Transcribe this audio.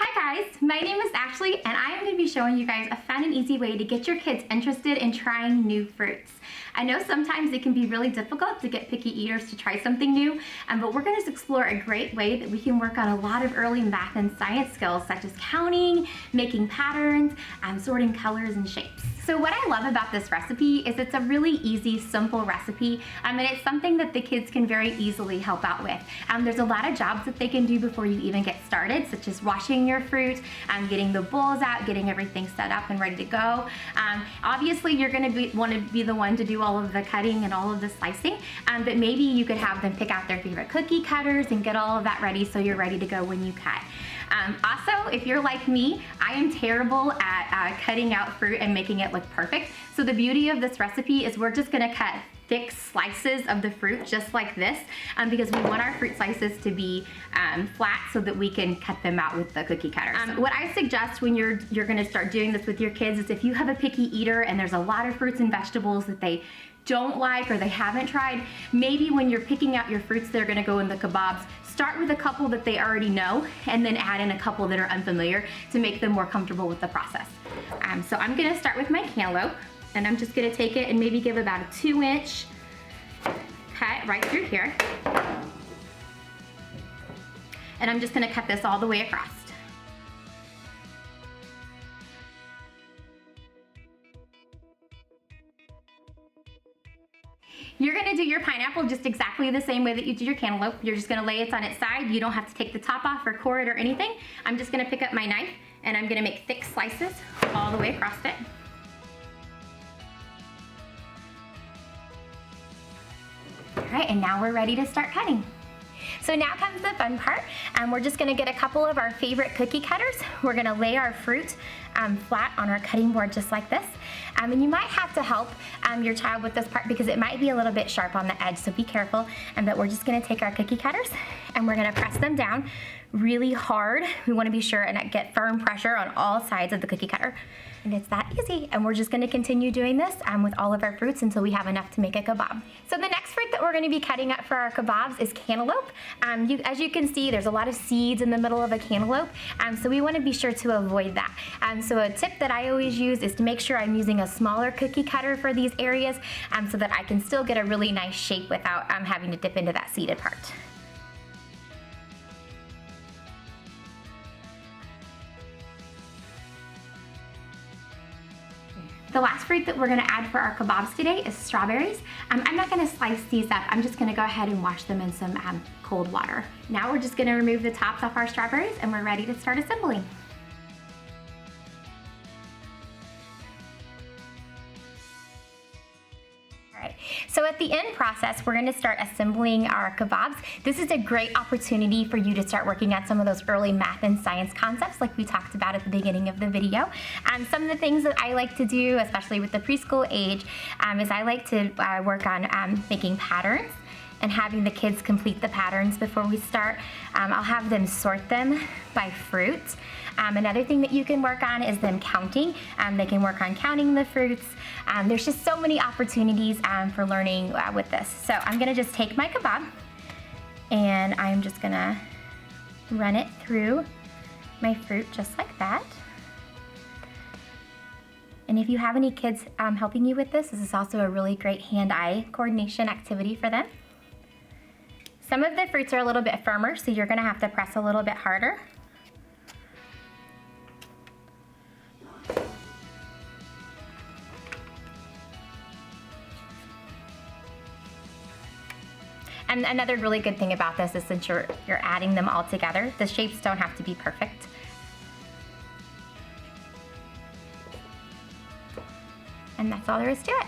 Hi guys, my name is Ashley and I am going to be showing you guys a fun and easy way to get your kids interested in trying new fruits. I know sometimes it can be really difficult to get picky eaters to try something new, but we're going to explore a great way that we can work on a lot of early math and science skills such as counting, making patterns, sorting colors and shapes. So what I love about this recipe is it's a really easy, simple recipe, and it's something that the kids can very easily help out with. There's a lot of jobs that they can do before you even get started, such as washing your fruit, getting the bowls out, getting everything set up and ready to go. Obviously, you're going to want to be the one to do all of the cutting and all of the slicing, but maybe you could have them pick out their favorite cookie cutters and get all of that ready so you're ready to go when you cut. Also, if you're like me, I am terrible at cutting out fruit and making it look perfect. So the beauty of this recipe is we're just gonna cut thick slices of the fruit just like this because we want our fruit slices to be flat so that we can cut them out with the cookie cutter. What I suggest when you're gonna start doing this with your kids is if you have a picky eater and there's a lot of fruits and vegetables that they don't like or they haven't tried, maybe when you're picking out your fruits that are gonna go in the kebabs, start with a couple that they already know and then add in a couple that are unfamiliar to make them more comfortable with the process. So I'm gonna start with my cantaloupe and I'm just gonna take it and maybe give about a 2-inch cut right through here. And I'm just gonna cut this all the way across. You're gonna do your pineapple just exactly the same way that you do your cantaloupe. You're just gonna lay it on its side. You don't have to take the top off or core it or anything. I'm just gonna pick up my knife and I'm gonna make thick slices all the way across it. All right, and now we're ready to start cutting. So now comes the fun part. We're just gonna get a couple of our favorite cookie cutters. We're gonna lay our fruit flat on our cutting board just like this. And you might have to help your child with this part because it might be a little bit sharp on the edge, so be careful. But we're just gonna take our cookie cutters and we're gonna press them down really hard. We wanna be sure and get firm pressure on all sides of the cookie cutter. And it's that easy. And we're just gonna continue doing this with all of our fruits until we have enough to make a kebab. So the next fruit that we're gonna be cutting up for our kebabs is cantaloupe. As you can see, there's a lot of seeds in the middle of a cantaloupe, so we wanna be sure to avoid that. So a tip that I always use is to make sure I'm using a smaller cookie cutter for these areas so that I can still get a really nice shape without having to dip into that seeded part. The last fruit that we're gonna add for our kebabs today is strawberries. I'm not gonna slice these up. I'm just gonna go ahead and wash them in some cold water. Now we're just gonna remove the tops off our strawberries and we're ready to start assembling. So at the end process, we're gonna start assembling our kebabs. This is a great opportunity for you to start working at some of those early math and science concepts like we talked about at the beginning of the video. Some of the things that I like to do, especially with the preschool age, is I like to work on making patterns and having the kids complete the patterns before we start. I'll have them sort them by fruit. Another thing that you can work on is them counting. They can work on counting the fruits. There's just so many opportunities for learning with this. So I'm gonna just take my kebab and I'm just gonna run it through my fruit just like that. And if you have any kids helping you with this is also a really great hand-eye coordination activity for them. Some of the fruits are a little bit firmer, so you're gonna have to press a little bit harder. And another really good thing about this is since you're adding them all together, the shapes don't have to be perfect. And that's all there is to it.